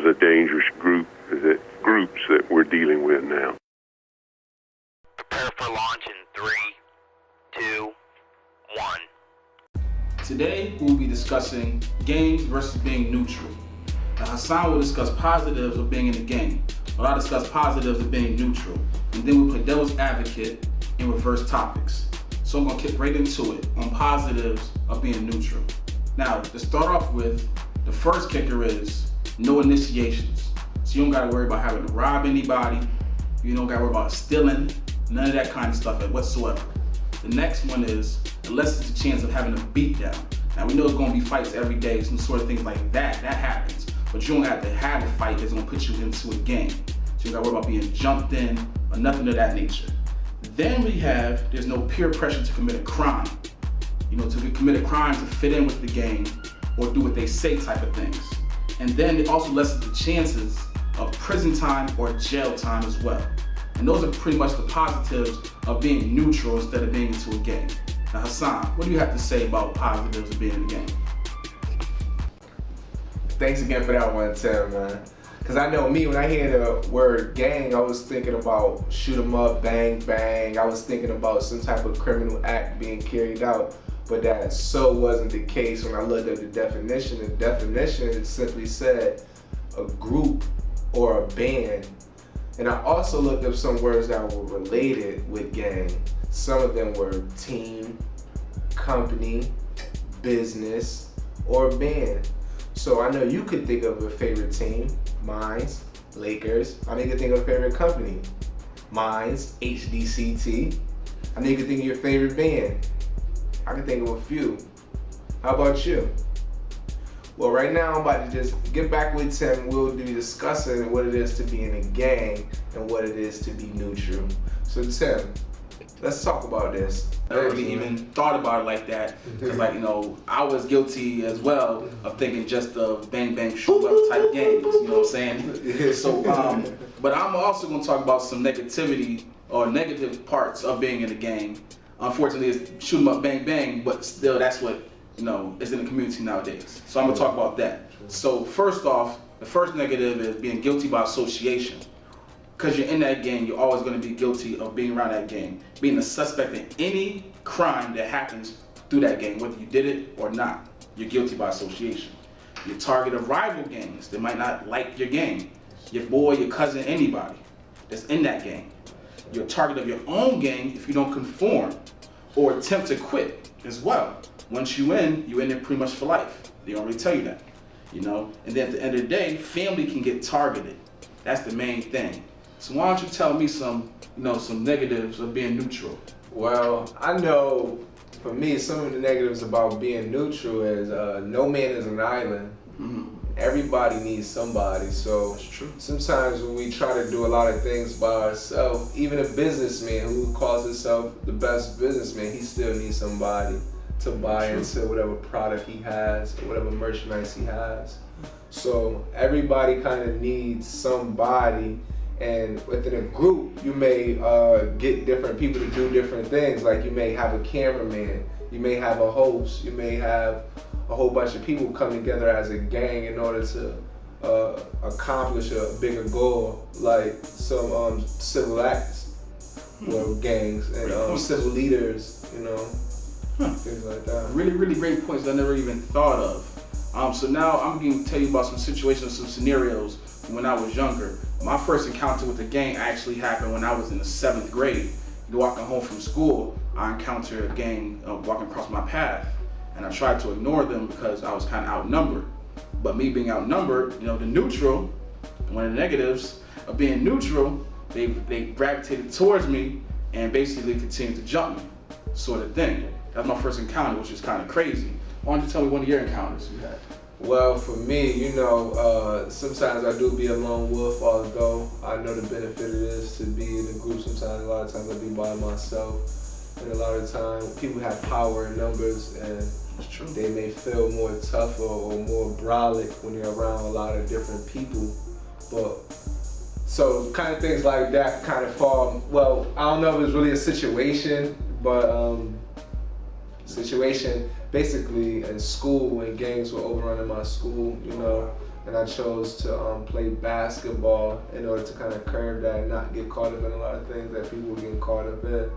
are the dangerous groups that we're dealing with now. Prepare for launch in 3, 2, 1. Today, we'll be discussing games versus being neutral. Now, Hassan will discuss positives of being in the game, but I'll discuss positives of being neutral. And then we'll play devil's advocate and reverse topics. So I'm gonna kick right into it on positives of being neutral. Now, to start off with, the first kicker is no initiations. So you don't gotta worry about having to rob anybody. You don't gotta worry about stealing, none of that kind of stuff whatsoever. The next one is, unless it's a chance of having a beatdown. Now we know there's gonna be fights every day, some sort of things like that happens. But you don't have to have a fight that's gonna put you into a game. So you don't gotta worry about being jumped in or nothing of that nature. Then there's no peer pressure to commit a crime. To commit a crime to fit in with the game or do what they say type of things. And then it also lessens the chances of prison time or jail time as well. And those are pretty much the positives of being neutral instead of being into a game. Now Hassan, what do you have to say about positives of being in the game? Thanks again for that one, Tim, man. Because I know me, when I hear the word gang, I was thinking about shoot 'em up, bang, bang. I was thinking about some type of criminal act being carried out. But that so wasn't the case when I looked at the definition. The definition simply said a group or a band. And I also looked up some words that were related with gang. Some of them were team, company, business, or band. So I know you could think of a favorite team, mine's Lakers. I know you could think of a favorite company, mine's HDCT. I know you could think of your favorite band. I can think of a few. How about you? Well, right now I'm about to just get back with Tim. We'll be discussing what it is to be in a gang and what it is to be neutral. So Tim, let's talk about this. I never really even thought about it like that. Because I was guilty as well of thinking just of bang bang shoot up type games, you know what I'm saying? So, but I'm also gonna talk about some negativity or negative parts of being in a game. Unfortunately, it's shoot 'em up bang bang, but still that's what, is in the community nowadays. So I'm gonna talk about that. So first off, the first negative is being guilty by association. Because you're in that game, you're always going to be guilty of being around that game, being a suspect in any crime that happens through that game, whether you did it or not. You're guilty by association. You're target of rival gangs that might not like your game. Your boy, your cousin, anybody that's in that game. You're a target of your own gang if you don't conform or attempt to quit as well. Once you're in there pretty much for life. They don't really tell you that, And then at the end of the day, family can get targeted. That's the main thing. So why don't you tell me some negatives of being neutral? Well, I know for me, some of the negatives about being neutral is no man is an island. Mm-hmm. Everybody needs somebody. So that's true. Sometimes when we try to do a lot of things by ourselves, even a businessman who calls himself the best businessman, he still needs somebody to buy into whatever product he has or whatever merchandise he has. So everybody kind of needs somebody. And within a group, you may get different people to do different things. Like you may have a cameraman, you may have a host, you may have a whole bunch of people come together as a gang in order to accomplish a bigger goal, like some civil acts or gangs and civil leaders, things like that. Really, really great points that I never even thought of. So now I'm going to tell you about some situations, some scenarios when I was younger. My first encounter with the gang actually happened when I was in the 7th grade. Walking home from school, I encountered a gang walking across my path, and I tried to ignore them because I was kind of outnumbered. But me being outnumbered, the neutral, one of the negatives of being neutral, they gravitated towards me and basically continued to jump me, sort of thing. That was my first encounter, which was kind of crazy. Why don't you tell me one of your encounters you had? Well, for me, sometimes I do be a lone wolf, although I know the benefit it is to be in a group. Sometimes, a lot of times I be by myself. And a lot of times, people have power in numbers, and they may feel more tougher or more brolic when you're around a lot of different people. But so kind of things like that kind of fall, well, I don't know if it's really a situation, but basically in school when gangs were overrunning my school, and I chose to play basketball in order to kind of curb that and not get caught up in a lot of things that people were getting caught up in.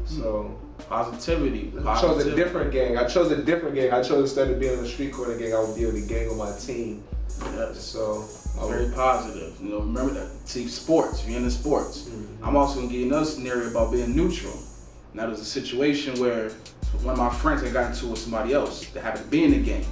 So Positivity. I chose a different gang. I chose instead of being on the street corner gang, I would be with a gang on my team. Yes. So Very positive. You know, remember that. See, sports. You're into sports. Mm-hmm. I'm also gonna give you another scenario about being neutral. Now, there's a situation where one of my friends had got into it with somebody else that happened to be in the gang.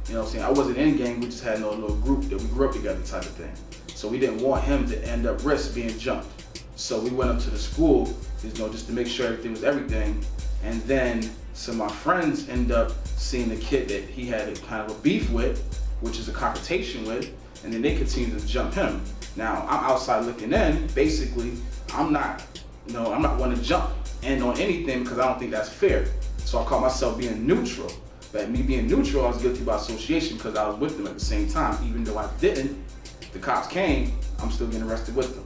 You know what I'm saying? I wasn't in the gang. We just had a little group that we grew up together, type of thing. So we didn't want him to end up risk being jumped. So we went up to the school, you know, just to make sure everything was everything. And then some of my friends end up seeing the kid that he had a kind of a beef with, which is a confrontation with, and then they continue to jump him. Now, I'm outside looking in. Basically, I'm not one to jump in on anything because I don't think that's fair. So I call myself being neutral. But me being neutral, I was guilty by association because I was with them at the same time. Even though I didn't, the cops came, I'm still getting arrested with them.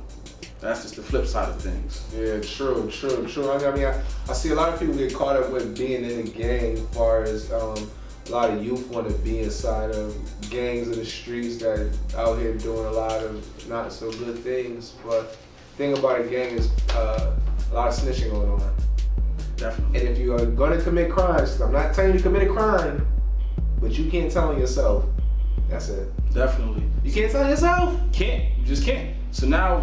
That's just the flip side of things. yeah, true. I mean, I see a lot of people get caught up with being in a gang as far as a lot of youth want to be inside of gangs of the streets that out here doing a lot of not so good things. But the thing about a gang is a lot of snitching going on. Definitely. And if you are going to commit crimes, 'cause I'm not telling you to commit a crime, but you can't tell on yourself. That's it. Definitely. You can't tell on yourself? You just can't. So now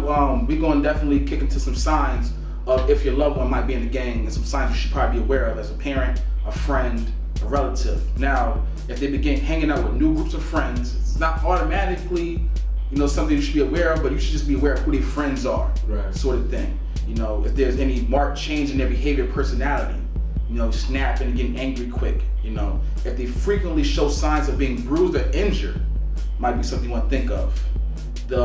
we're going to definitely kick into some signs of if your loved one might be in the gang and some signs you should probably be aware of as a parent, a friend, a relative. Now, if they begin hanging out with new groups of friends, it's not automatically, you know, something you should be aware of, but you should just be aware of who their friends are, Right. sort of thing. You know, if there's any marked change in their behavior, personality, you know, snapping and getting angry quick, you know, if they frequently show signs of being bruised or injured, might be something you want to think of. The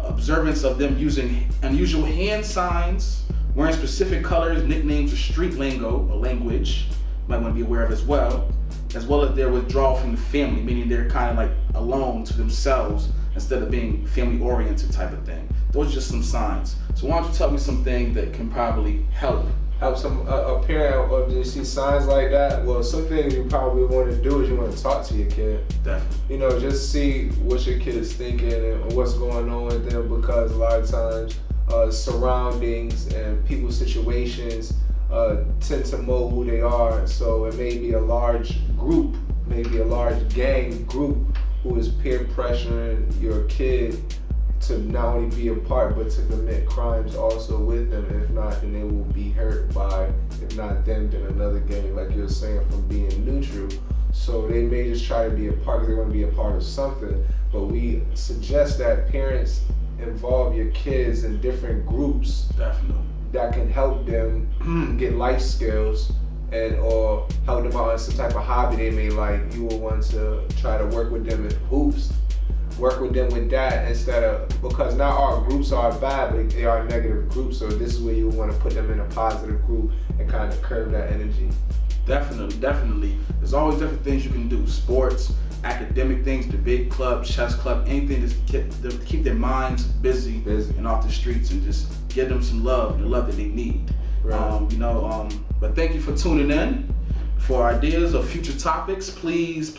observance of them using unusual hand signs, wearing specific colors, nicknames, or street lingo or language, you might want to be aware of as well as their withdrawal from the family, meaning they're kind of like alone to themselves instead of being family-oriented type of thing. Those are just some signs. So why don't you tell me some things that can probably help some a parent, or do you see signs like that? Well, some things you probably want to do is you want to talk to your kid. Definitely. You know, just see what your kid is thinking and what's going on with them, because a lot of times surroundings and people's situations tend to mold who they are. So it may be a large group, maybe a large gang group who is peer pressuring your kid to not only be a part, but to commit crimes also with them. If not, then they will be hurt by, if not them, then another gang, like you're saying, from being neutral. So they may just try to be a part because they want to be a part of something. But we suggest that parents involve your kids in different groups. Definitely. That can help them get life skills or help them out in some type of hobby they may like. You will want to try to work with them in hoops. Work with them with that instead of, because not all groups are bad, but they are negative groups. So this is where you want to put them in a positive group and kind of curb that energy. Definitely. There's always different things you can do. Sports, academic things, debate club, chess club, anything to keep their minds busy and off the streets and just give them some love, the love that they need. Right. But thank you for tuning in. For ideas of future topics, please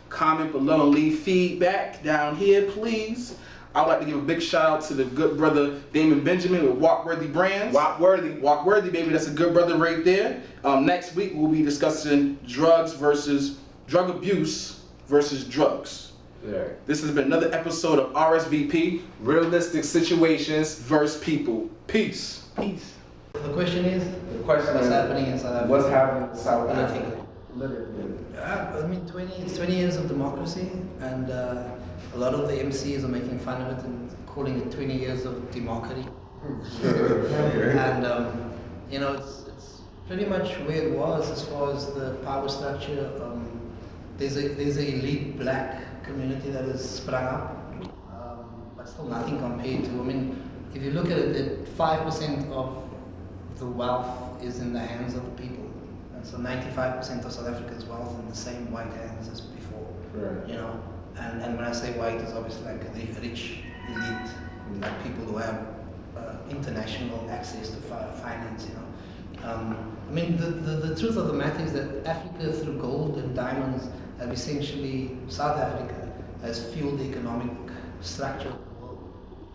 comment below and leave feedback down here, please. I would like to give a big shout out to the good brother Damon Benjamin with Walkworthy Brands. Walkworthy, baby, that's a good brother right there. Next week we'll be discussing drug abuse versus drugs. Yeah. This has been another episode of RSVP, Realistic Situations versus People. Peace. The question is, what's happening in South Africa? What's happening in South Africa? Politically. Literally. I mean, 20 years of democracy, and a lot of the MCs are making fun of it and calling it 20 years of democracy. And it's pretty much where it was as far as the power structure. There's an elite black community that has sprung up, but still nothing compared to. I mean, if you look at it, 5% of the wealth is in the hands of the people. And so 95% of South Africa's wealth in the same white hands as before. Right. You know, and when I say white, it's obviously like the rich elite, like people who have international access to finance. You know, I mean, the truth of the matter is that Africa, through gold and diamonds, have essentially South Africa has fueled the economic structure of the world.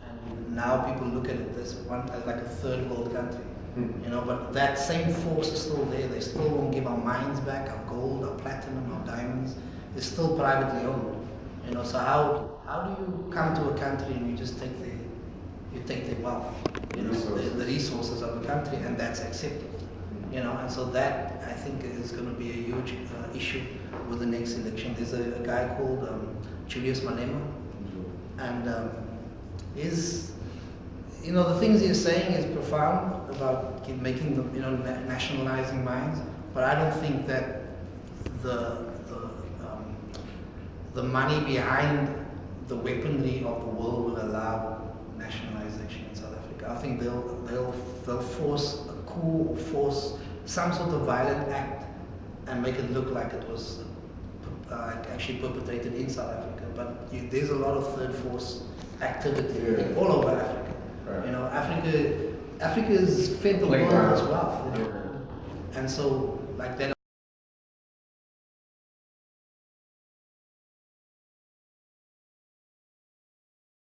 And now people look at it as like a third world country. You know, but that same force is still there. They still won't give our mines back, our gold, our platinum, our diamonds. It's still privately owned. You know, so how do you come to a country and you just take their wealth, you know, the resources of the country, and that's accepted. You know, and so that I think is going to be a huge issue with the next election. There's a guy called Julius Malema, and you know, the things he's saying is profound about making the, you know, nationalizing mines, but I don't think that the money behind the weaponry of the world will allow nationalization in South Africa. I think they'll force a coup or force some sort of violent act and make it look like it was actually perpetrated in South Africa. But there's a lot of third force activity all over Africa. Right. You know, Africa is fed the world as well. You know? And so, like that